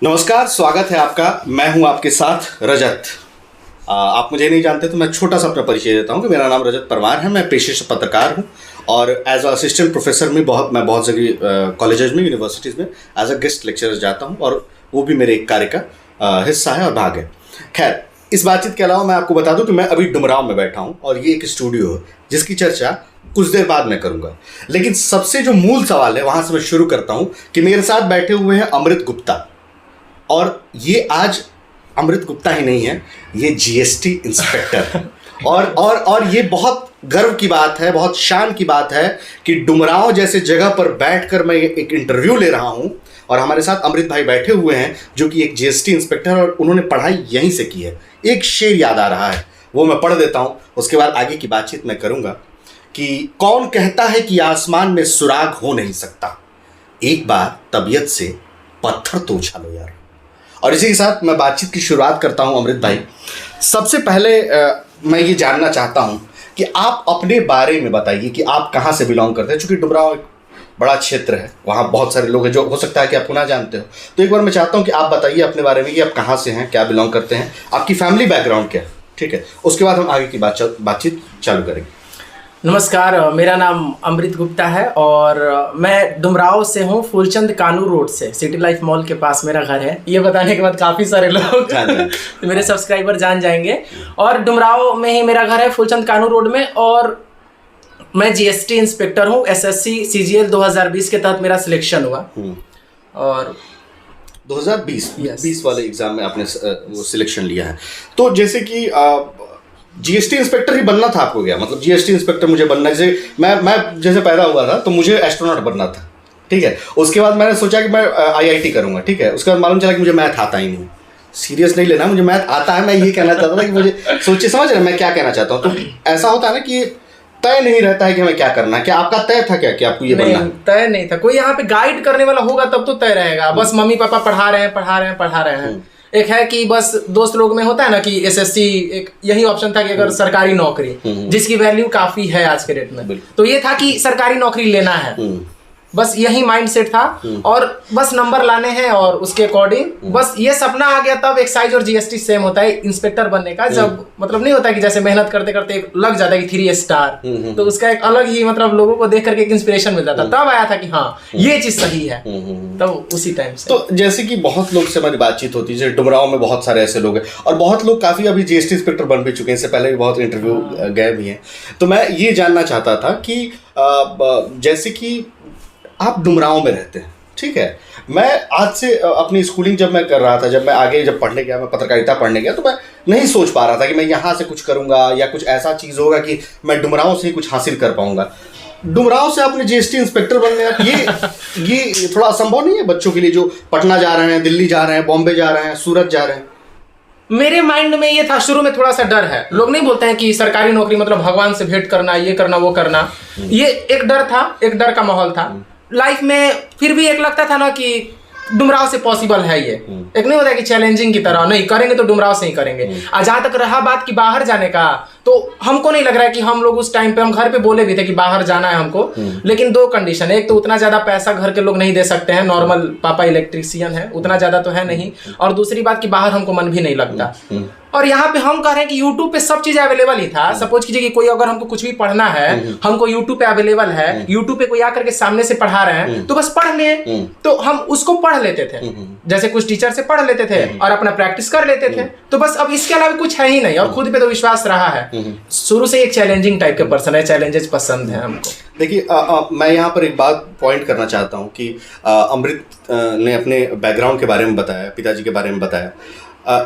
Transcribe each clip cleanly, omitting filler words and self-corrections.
नमस्कार, स्वागत है आपका। मैं हूं आपके साथ रजत। आप मुझे नहीं जानते तो मैं छोटा सा अपना परिचय देता हूं कि मेरा नाम रजत परमार है। मैं पेशे से पत्रकार हूं और एज अ असिस्टेंट प्रोफेसर में मैं बहुत जगह कॉलेजेस में, यूनिवर्सिटीज़ में एज अ गेस्ट लेक्चरर जाता हूं और वो भी मेरे एक कार्य का हिस्सा है और भाग है। खैर, इस बातचीत के अलावा मैं आपको बता दूं कि मैं अभी डुमरांव में बैठा हूं और ये एक स्टूडियो है जिसकी चर्चा कुछ देर बाद मैं करूंगा। लेकिन सबसे जो मूल सवाल है वहां से मैं शुरू करता हूं कि मेरे साथ बैठे हुए हैं अमृत गुप्ता। और ये आज अमृत गुप्ता ही नहीं है, ये जीएसटी इंस्पेक्टर है। और ये बहुत गर्व की बात है, बहुत शान की बात है कि डुमरांव जैसे जगह पर बैठकर मैं एक इंटरव्यू ले रहा हूं और हमारे साथ अमृत भाई बैठे हुए हैं जो कि एक जीएसटी इंस्पेक्टर और उन्होंने पढ़ाई यहीं से की है। एक शेर याद आ रहा है, वो मैं पढ़ देता हूं, उसके बाद आगे की बातचीत मैं करूंगा कि कौन कहता है कि आसमान में सुराग हो नहीं सकता, एक बार तबीयत से पत्थर तो उछालो यार। और इसी के साथ मैं बातचीत की शुरुआत करता हूं। अमृत भाई, सबसे पहले मैं ये जानना चाहता हूं कि आप अपने बारे में बताइए कि आप कहां से बिलोंग करते हैं। चूंकि डुमरांव एक बड़ा क्षेत्र है, वहां बहुत सारे लोग हैं जो हो सकता है कि आपको ना जानते हो, तो एक बार मैं चाहता हूं कि आप बताइए अपने बारे में कि आप कहां से हैं, क्या बिलोंग करते हैं, आपकी फैमिली बैकग्राउंड क्या है। ठीक है, उसके बाद हम आगे की बातचीत चालू करेंगे। नमस्कार, मेरा नाम अमृत गुप्ता है और मैं डुमरांव से हूँ, फूलचंद कानू रोड से, सिटी लाइफ मॉल के पास मेरा घर है। ये बताने के बाद काफ़ी सारे लोग मेरे सब्सक्राइबर जान जाएंगे। और डुमरांव में ही मेरा घर है, फूलचंद कानू रोड में। और मैं जीएसटी इंस्पेक्टर हूँ। एसएससी सीजीएल 2020 के तहत मेरा सिलेक्शन हुआ और 2020 वाले एग्जाम में आपने वो सिलेक्शन लिया है। तो जैसे कि जीएसटी इंस्पेक्टर ही बनना था आपको क्या? मतलब जीएसटी इंस्पेक्टर मुझे बनना, जैसे मैं जैसे पैदा हुआ था तो मुझे एस्ट्रोनॉट बनना था। ठीक है, उसके बाद मैंने सोचा कि मैं आईआईटी करूंगा। ठीक है, उसके बाद मालूम चला कि मुझे मैथ आता ही नहीं। सीरियस नहीं लेना, मुझे मैथ आता है। मैं ये कहना चाहता था कि मुझे सोचिए, समझ रहे मैं क्या कहना चाहता हूँ। तो ऐसा होता है ना कि तय नहीं रहता है कि हमें क्या करना है। क्या आपका तय था क्या कि आपको ये बनना है? तय नहीं था, कोई यहाँ पे गाइड करने वाला होगा तब तो तय रहेगा। बस मम्मी पापा पढ़ा रहे हैं। एक है कि बस दोस्त लोग में होता है ना कि एसएससी, एक यही ऑप्शन था कि अगर सरकारी नौकरी, जिसकी वैल्यू काफी है आज के डेट में, तो ये था कि सरकारी नौकरी लेना है। बस यही माइंडसेट था और बस नंबर लाने हैं और उसके अकॉर्डिंग बस ये सपना आ गया। तब एक्साइज और जीएसटी सेम होता है इंस्पेक्टर बनने का। जब मतलब नहीं होता कि जैसे मेहनत करते करते एक लग जाता है कि 3 स्टार, तो उसका एक अलग ही मतलब लोगों को देख करके एक इंस्पिरेशन मिल जाता। तब आया था कि हाँ ये चीज सही है। तब उसी टाइम से तो जैसे कि बहुत लोग से हमारी बातचीत होती है, जैसे डुमरांव में बहुत सारे ऐसे लोग हैं और बहुत लोग काफी अभी जीएसटी इंस्पेक्टर बन भी चुके हैं, इससे पहले भी बहुत इंटरव्यू गए भी हैं। तो मैं ये जानना चाहता था कि जैसे कि आप डुमरांव में रहते हैं, ठीक है। मैं आज से अपनी स्कूलिंग जब मैं कर रहा था, जब पढ़ने गया, मैं पत्रकारिता पढ़ने गया, तो मैं नहीं सोच पा रहा था कि मैं यहाँ से कुछ करूँगा या कुछ ऐसा चीज़ होगा कि मैं डुमरांव से ही कुछ हासिल कर पाऊँगा। डुमरांव से आपने जीएसटी इंस्पेक्टर बनने ये थोड़ा असंभव नहीं है बच्चों के लिए जो पटना जा रहे हैं, दिल्ली जा रहे हैं, बॉम्बे जा रहे हैं, सूरत जा रहे हैं? मेरे माइंड में ये था, शुरू में थोड़ा सा डर है। लोग नहीं बोलते हैं कि सरकारी नौकरी मतलब भगवान से भेंट करना, ये करना वो करना। ये एक डर था, एक डर का माहौल था लाइफ में। फिर भी एक लगता था ना कि डुमरांव से पॉसिबल है ये। एक नहीं होता कि चैलेंजिंग की तरह नहीं करेंगे तो डुमरांव से ही करेंगे। और जहां तक रहा बात की बाहर जाने का, तो हमको नहीं लग रहा है कि हम लोग उस टाइम पे, हम घर पे बोले भी थे कि बाहर जाना है हमको, लेकिन 2 कंडीशन है। एक तो उतना ज्यादा पैसा घर के लोग नहीं दे सकते हैं, नॉर्मल पापा इलेक्ट्रीशियन है, उतना ज्यादा तो है नहीं। और दूसरी बात कि बाहर हमको मन भी नहीं लगता। और यहाँ पे हम कह रहे हैं कि YouTube पे सब चीज अवेलेबल ही था। सपोज कीजिए कि कोई अगर हमको कुछ भी पढ़ना है, हमको YouTube पे अवेलेबल है, YouTube पे कोई आकर के सामने से पढ़ा रहे हैं तो बस पढ़ लें, तो हम उसको पढ़ लेते थे। जैसे कुछ टीचर से पढ़ लेते थे और अपना प्रैक्टिस कर लेते थे। तो बस अब इसके अलावा कुछ है ही नहीं। और खुद पे तो विश्वास रहा है। शुरू से एक चैलेंजिंग टाइप के पर्सन है, चैलेंजेस पसंद है हमको। देखिए, मैं यहाँ पर एक बात पॉइंट करना चाहता हूँ कि अमृत ने अपने बैकग्राउंड के बारे में बताया, पिताजी के बारे में बताया।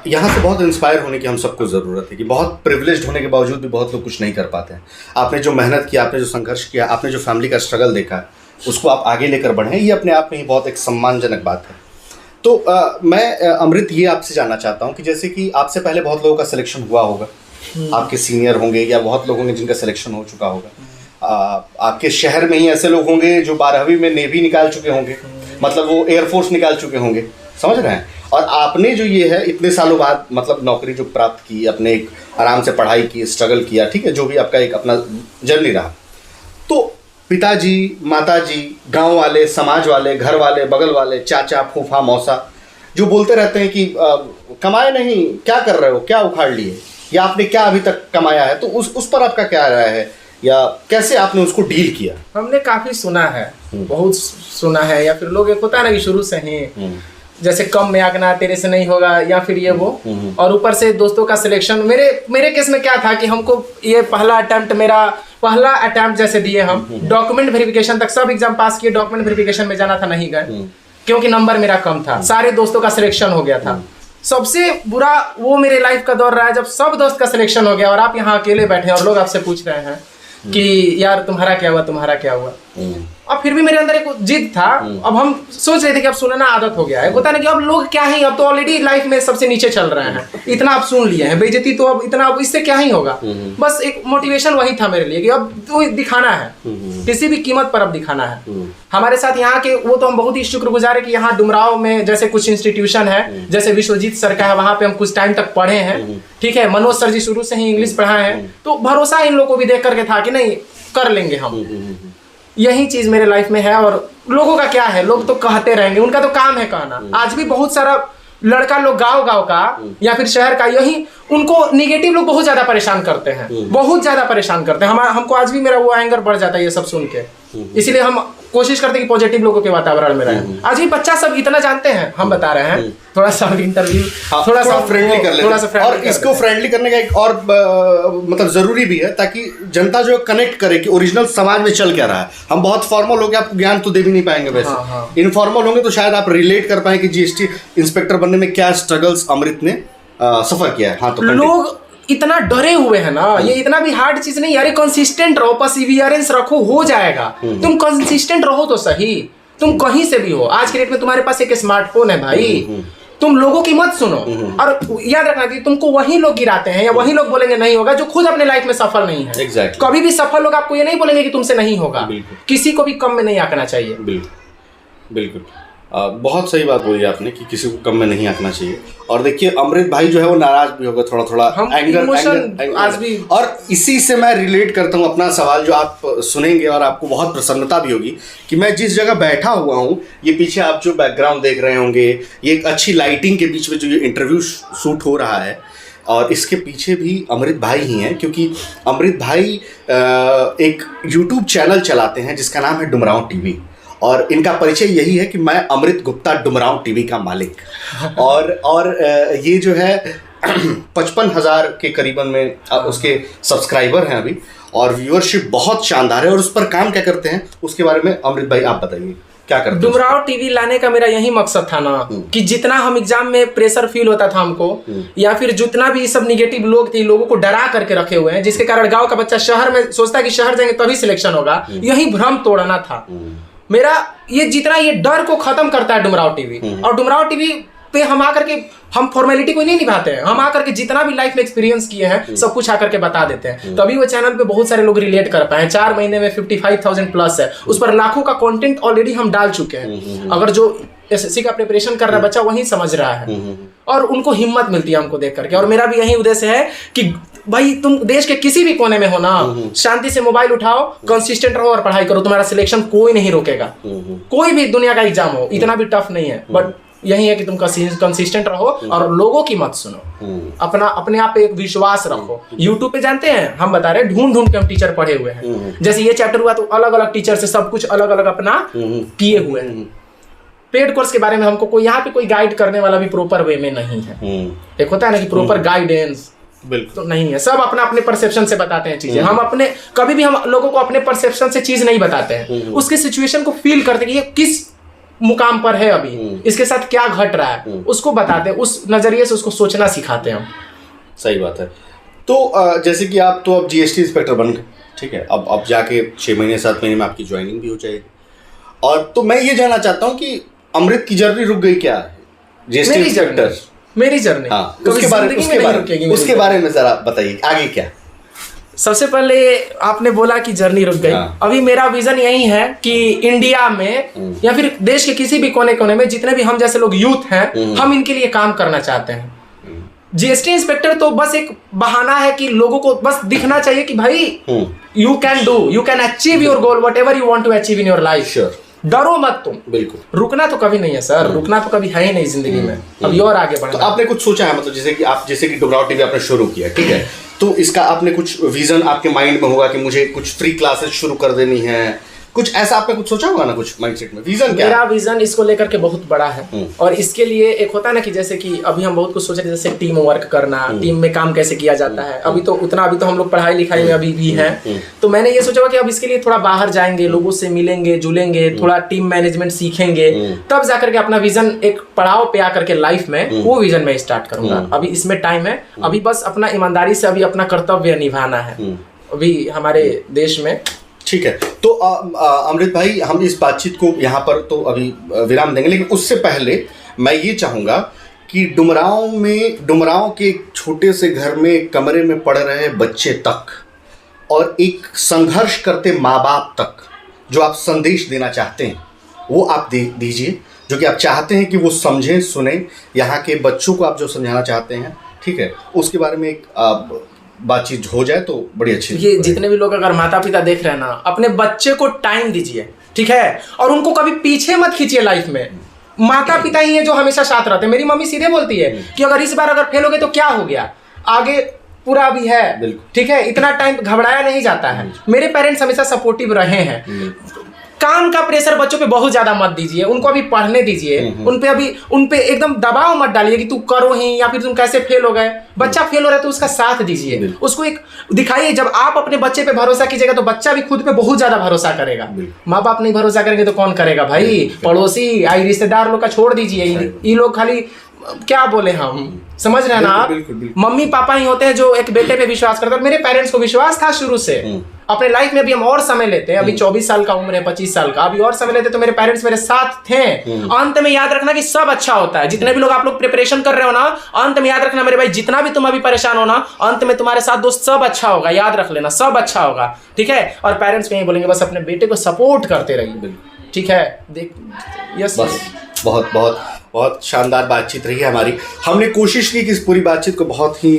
यहाँ से बहुत इंस्पायर होने की हम सबको ज़रूरत है कि बहुत प्रिविलेज्ड होने के बावजूद भी बहुत लोग कुछ नहीं कर पाते हैं। आपने जो मेहनत किया, आपने जो संघर्ष किया, आपने जो फैमिली का स्ट्रगल देखा, उसको आप आगे लेकर बढ़े, ये अपने आप में ही बहुत एक सम्मानजनक बात है। तो मैं अमृत ये आपसे जानना चाहता हूँ कि जैसे कि आपसे पहले बहुत लोगों का सिलेक्शन हुआ होगा, आपके सीनियर होंगे या बहुत लोग होंगे जिनका सिलेक्शन हो चुका होगा। आपके शहर में ही ऐसे लोग होंगे जो 12वीं में नेवी निकाल चुके होंगे, मतलब वो एयरफोर्स निकाल चुके होंगे, समझ रहे हैं। और आपने जो ये है इतने सालों बाद मतलब नौकरी जो प्राप्त की, अपने एक आराम से पढ़ाई की, स्ट्रगल किया, ठीक है, जो भी आपका एक अपना जर्नी रहा, तो पिताजी, माताजी, गांव वाले, समाज वाले, घर वाले, बगल वाले, चाचा, फूफा, मौसा, जो बोलते रहते हैं कि कमाए नहीं, क्या कर रहे हो, क्या उखाड़ लिए, या आपने क्या अभी तक कमाया है, तो उस पर आपका क्या राय है, या कैसे आपने उसको डील किया? हमने काफी सुना है, बहुत सुना है, या फिर लोग एक होता है ना कि शुरू से ही जैसे कम में आंकना, तेरे से नहीं होगा, या फिर ये वो, और ऊपर से दोस्तों का सिलेक्शन। मेरे केस में क्या था कि हमको ये मेरा पहला अटेम्प्ट जैसे दिए हम, डॉक्यूमेंट वेरिफिकेशन तक सब एग्जाम पास किए, डॉक्यूमेंट वेरिफिकेशन में जाना था, नहीं गए क्योंकि नंबर मेरा कम था। सारे दोस्तों का सिलेक्शन हो गया था। सबसे बुरा वो मेरे लाइफ का दौर रहा है जब सब दोस्त का सिलेक्शन हो गया और आप यहाँ अकेले बैठे हैं और लोग आपसे पूछ रहे हैं कि यार तुम्हारा क्या हुआ, तुम्हारा क्या हुआ। अब फिर भी मेरे अंदर एक जिद था। अब हम सोच रहे थे कि अब सुनना आदत हो गया है, होता है ना कि अब लोग क्या ही, अब तो ऑलरेडी लाइफ में सबसे नीचे चल रहे हैं, इतना आप सुन लिए हैं बेइज्जती, तो अब इतना, अब इससे क्या ही होगा। बस एक मोटिवेशन वही था मेरे लिए कि अब तो दिखाना है, किसी भी कीमत पर अब दिखाना है। हमारे साथ यहाँ के वो तो हम बहुत ही शुक्रगुजार है कि यहाँ डुमराव में जैसे कुछ इंस्टीट्यूशन है, जैसे विश्वजीत सर का है, वहाँ पे हम कुछ टाइम तक पढ़े हैं, ठीक है। मनोज सर जी शुरू से ही इंग्लिश पढ़ाए हैं, तो भरोसा इन लोगों को भी देख करके था कि नहीं कर लेंगे हम। यही चीज मेरे लाइफ में है। और लोगों का क्या है, लोग तो कहते रहेंगे, उनका तो काम है कहना। आज भी बहुत सारा लड़का लोग गांव का या फिर शहर का, यही उनको निगेटिव लोग बहुत ज्यादा परेशान करते हैं, बहुत ज्यादा परेशान करते हैं। हमको आज भी मेरा वो एंगर बढ़ जाता है ये सब सुन के, इसीलिए हम कोशिश करते हैं कि पॉजिटिव लोगों के वातावरण में रहें। आज भी बच्चा सब इतना जानते हैं, हम बता रहे हैं, थोड़ा सा इंटरव्यू थोड़ा सा फ्रेंडली कर लेते हैं। और इसको फ्रेंडली करने का एक और मतलब जरूरी भी है, ताकि जनता जो कनेक्ट करे कि ओरिजिनल समाज में चल क्या रहा है। हम बहुत फॉर्मल हो गए, आपको ज्ञान तो दे भी नहीं पाएंगे वैसे। इनफॉर्मल होंगे तो शायद आप रिलेट कर पाए कि जीएसटी इंस्पेक्टर बनने में क्या स्ट्रगल्स अमृत ने सफर किया है। हाँ, तो लोग इतना डरे हुए हैं ना, ये इतना भी हार्ड चीज नहीं यार, कंसिस्टेंट रहो, परसिवियरेंस रखो, हो जाएगा। तुम कंसिस्टेंट रहो तो सही, तुम कहीं से भी हो। आज के डेट में तुम्हारे पास एक स्मार्टफोन है भाई, तुम लोगों की मत सुनो। और याद रखना कि तुमको वही लोग गिराते हैं या वही लोग बोलेंगे नहीं होगा जो खुद अपने लाइफ में सफल नहीं है। exactly. कभी भी सफल लोग आपको ये नहीं बोलेंगे कि तुमसे नहीं होगा। किसी को भी कम में नहीं आंकना चाहिए। बिल्कुल बहुत सही बात बोली आपने कि किसी को कम में नहीं आंकना चाहिए। और देखिए अमृत भाई जो है वो नाराज भी होगा, थोड़ा एंगर आज भी। और इसी से मैं रिलेट करता हूँ अपना सवाल जो आप सुनेंगे और आपको बहुत प्रसन्नता भी होगी कि मैं जिस जगह बैठा हुआ हूँ, ये पीछे आप जो बैकग्राउंड देख रहे होंगे, ये एक अच्छी लाइटिंग के बीच में जो ये इंटरव्यू शूट हो रहा है, और इसके पीछे भी अमृत भाई ही हैं, क्योंकि अमृत भाई एक यूट्यूब चैनल चलाते हैं जिसका नाम है डुमराव टीवी। और इनका परिचय यही है कि मैं अमृत गुप्ता डुमराव टीवी का मालिक। और ये जो है 55,000 के करीबन में उसके सब्सक्राइबर हैं अभी, और व्यूअरशिप बहुत शानदार है। और उस पर काम क्या करते हैं उसके बारे में अमृत भाई आप बताइए, क्या करते हैं? डुमराव टीवी लाने का मेरा यही मकसद था ना कि जितना हम एग्जाम में प्रेशर फील होता था हमको, या फिर जितना भी सब निगेटिव लोग थे, लोगों को डरा करके रखे हुए हैं, जिसके कारण गांव का बच्चा शहर में सोचता है कि शहर जाएंगे तभी सिलेक्शन होगा, यही भ्रम तोड़ना था मेरा। ये जितना ये डर को खत्म करता है डुमराव टीवी। और डुमराव टीवी पे हम आकर के हम फॉर्मेलिटी को नहीं निभाते हैं, हम आकर के जितना भी लाइफ में एक्सपीरियंस किए हैं सब कुछ आकर के बता देते हैं। तभी वो चैनल पे बहुत सारे लोग रिलेट कर पाए हैं। 4 महीने में 55,000 प्लस है, उस पर लाखों का कंटेंट ऑलरेडी हम डाल चुके हैं। अगर जो एसएससी का प्रिपरेशन कर रहा बच्चा वही समझ रहा है, और उनको हिम्मत मिलती है हमको देख करके। और मेरा भी यही उद्देश्य है कि भाई तुम देश के किसी भी कोने में हो ना, शांति से मोबाइल उठाओ, कंसिस्टेंट रहो और पढ़ाई करो, तुम्हारा सिलेक्शन कोई नहीं रोकेगा। कोई भी दुनिया का एग्जाम हो, इतना भी टफ नहीं है, बट यही है कि तुम कंसिस्टेंट रहो और लोगों की मत सुनो, अपने आप पे एक विश्वास रखो। यूट्यूब पे जानते हैं हम बता रहे ढूंढ के हम टीचर पढ़े हुए हैं। जैसे ये चैप्टर हुआ तो अलग अलग टीचर से सब कुछ अलग अलग अपना किए हुए हैं। पेड कोर्स के बारे में हमको कोई यहाँ पे कोई गाइड करने वाला भी प्रॉपर वे में नहीं है। एक होता है ना कि प्रॉपर गाइडेंस तो नहीं है, सब अपना अपने परसेप्शन से बताते हैं चीजें। हम अपने कभी भी हम लोगों को अपने परसेप्शन से चीज नहीं बताते हैं, उसके सिचुएशन को फील करते हैं कि ये किस मुकाम पर है अभी, इसके साथ क्या घट रहा है, उसको बताते हैं, उस नजरिए से उसको सोचना सिखाते हैं हम। सही बात है। तो जैसे कि आप तो अब जीएसटी इंस्पेक्टर बन गए, ठीक है, अब जाके 6 महीने 7 महीने में आपकी ज्वाइनिंग भी हो जाएगी। और तो मैं ये जानना चाहता हूँ कि अमृत की जर्नी रुक गई क्या है? जीएसटी इंस्पेक्टर मेरी जर्नी, हाँ, उसके बारे में जरा बताइए, आगे क्या? सबसे पहले आपने बोला कि जर्नी रुक गई। हाँ। अभी मेरा विजन यही है कि इंडिया में या फिर देश के किसी भी कोने कोने में जितने भी हम जैसे लोग यूथ हैं, हम इनके लिए काम करना चाहते हैं। जीएसटी इंस्पेक्टर तो बस एक बहाना है कि लोगों को बस दिखना चाहिए कि भाई you can achieve your goal, whatever you want to achieve in your life. डरो मत तुम। बिल्कुल, रुकना तो कभी नहीं है सर, रुकना तो कभी है ही नहीं जिंदगी में, अभी और आगे बढ़ना। तो आपने कुछ सोचा है, मतलब जैसे कि डुमराव टीवी आपने शुरू किया, ठीक है, तो इसका आपने कुछ विजन आपके माइंड में होगा कि मुझे कुछ फ्री क्लासेस शुरू कर देनी है, कुछ ऐसा आपने कुछ सोचा होगा ना, कुछ माइंडसेट में विजन क्या है? मेरा विजन इसको लेकर के बहुत बड़ा है, और इसके लिए एक होता है ना कि जैसे कि अभी हम बहुत कुछ सोच रहे हैं, जैसे टीम वर्क करना, टीम में काम कैसे किया जाता है। अभी तो हम लोग पढ़ाई लिखाई में अभी भी हैं, तो मैंने ये सोचा कि अब इसके लिए थोड़ा बाहर जाएंगे, लोगों से मिलेंगे जुलेंगे, थोड़ा टीम मैनेजमेंट सीखेंगे, तब जाकर के अपना विजन एक पड़ाव पे आकर के लाइफ में वो विजन में स्टार्ट करूंगा। अभी इसमें टाइम है, अभी बस अपना ईमानदारी से अभी अपना कर्तव्य निभाना है अभी हमारे देश में। ठीक है, तो अमृत भाई, हम इस बातचीत को यहाँ पर तो अभी विराम देंगे, लेकिन उससे पहले मैं ये चाहूँगा कि डुमरांव के एक छोटे से घर में कमरे में पढ़ रहे बच्चे तक और एक संघर्ष करते माँ बाप तक जो आप संदेश देना चाहते हैं वो आप दीजिए, जो कि आप चाहते हैं कि वो समझें सुने, यहाँ के बच्चों को आप जो समझाना चाहते हैं, ठीक है, उसके बारे में एक बातचीत हो जाए तो बड़ी अच्छी। ये जितने भी लोग अगर माता पिता देख रहे हैं ना, अपने बच्चे को टाइम दीजिए, ठीक है, और उनको कभी पीछे मत खींचिए लाइफ में। माता पिता ही है जो हमेशा साथ रहते हैं। मेरी मम्मी सीधे बोलती है कि अगर इस बार अगर फेल हो गए तो क्या हो गया, आगे पूरा भी है, ठीक है, इतना टाइम घबराया नहीं जाता है। मेरे पेरेंट्स हमेशा सपोर्टिव रहे हैं। काम का प्रेशर बच्चों पे बहुत ज्यादा मत दीजिए, उनको अभी पढ़ने दीजिए, उन पे एकदम दबाव मत डालिए कि तू करो ही या फिर तुम कैसे फेल हो गए। बच्चा फेल हो रहा है तो उसका साथ दीजिए, उसको एक दिखाइए। जब आप अपने बच्चे पे भरोसा कीजिएगा तो बच्चा भी खुद पे बहुत ज्यादा भरोसा करेगा। माँ बाप नहीं भरोसा करेंगे तो कौन करेगा भाई? पड़ोसी, आई रिश्तेदार लोग का छोड़ दीजिए, ये लोग खाली क्या बोले, हम समझ रहे हैं ना आप। मम्मी पापा ही होते हैं जो एक बेटे पे विश्वास करते हैं। मेरे पेरेंट्स को विश्वास था शुरू से। अपने लाइफ में अभी हम और समय लेते हैं, अभी 24 साल का उम्र है, 25 साल का, अभी और समय लेते तो मेरे पेरेंट्स मेरे साथ थे। अंत में याद रखना कि सब अच्छा होता है। जितने भी लोग आप लोग प्रिपरेशन कर रहे हो ना, अंत में याद रखना मेरे भाई, जितना भी तुम अभी परेशान हो ना, अंत में तुम्हारे साथ दोस्त सब अच्छा होगा, याद रख लेना, सब अच्छा होगा, ठीक है। और पेरेंट्स को यही बोलेंगे बस अपने बेटे को सपोर्ट करते रहिए, ठीक है। देख यस, बहुत बहुत बहुत शानदार बातचीत रही है हमारी। हमने कोशिश की कि इस पूरी बातचीत को बहुत ही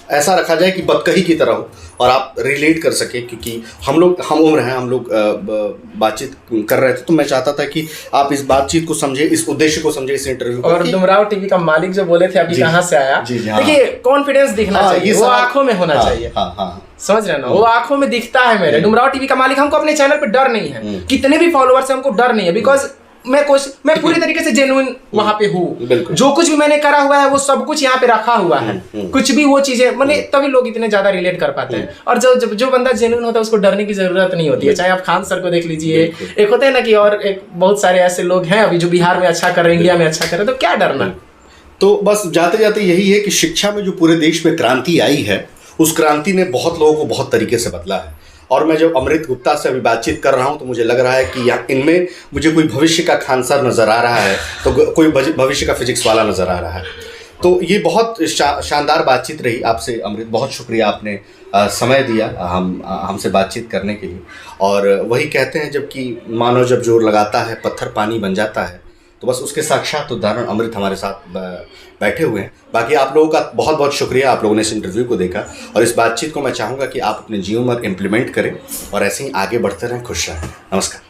ऐसा रखा जाए कि बतकही की तरह हो और आप रिलेट कर सके, क्योंकि हम उम्र हैं, हम लोग बातचीत कर रहे थे, तो मैं चाहता था कि आप इस बातचीत को समझे, इस उद्देश्य को समझे, इस इंटरव्यू को। और डुमराव टीवी का मालिक जो बोले थे अभी कहाँ से आया, देखिए कॉन्फिडेंस दिखना चाहिए, वो आंखों में होना चाहिए, समझ रहे हैं ना, वो आंखों में दिखता है मेरे। डुमराव टीवी का मालिक, हमको अपने चैनल पे डर नहीं है, कितने भी फॉलोअर्स हैं हमको डर नहीं है, बिकॉज मैं पूरी तरीके से जेन्युइन वहां पे हूँ। जो कुछ भी मैंने करा हुआ है वो सब कुछ यहाँ पे रखा हुआ है, कुछ भी वो चीजें मैंने, तभी लोग इतने ज्यादा रिलेट कर पाते हैं। और जो बंदा जेन्युइन होता है उसको डरने की जरूरत नहीं होती है। चाहे आप खान सर को देख लीजिए, एक होते हैं ना कि, और एक बहुत सारे ऐसे लोग हैं अभी जो बिहार में अच्छा कर रहे हैं, इंडिया में अच्छा कर रहे हैं, तो क्या डरना। तो बस जाते जाते यही है कि शिक्षा में जो पूरे देश में क्रांति आई है, उस क्रांति ने बहुत लोगों को बहुत तरीके से बदला है। और मैं जब अमृत गुप्ता से अभी बातचीत कर रहा हूं तो मुझे लग रहा है कि यहाँ इनमें मुझे कोई भविष्य का खान सर नज़र आ रहा है, तो कोई भविष्य का फिजिक्स वाला नज़र आ रहा है। तो ये बहुत शानदार बातचीत रही आपसे अमृत, बहुत शुक्रिया, आपने समय दिया हमसे बातचीत करने के लिए। और वही कहते हैं, जबकि मानव जब जोर लगाता है पत्थर पानी बन जाता है, तो बस उसके साक्षात उदाहरण अमृत हमारे साथ बैठे हुए हैं। बाकी आप लोगों का बहुत बहुत शुक्रिया, आप लोगों ने इस इंटरव्यू को देखा, और इस बातचीत को मैं चाहूँगा कि आप अपने जीवन में इम्प्लीमेंट करें और ऐसे ही आगे बढ़ते रहें, खुश रहें। नमस्कार।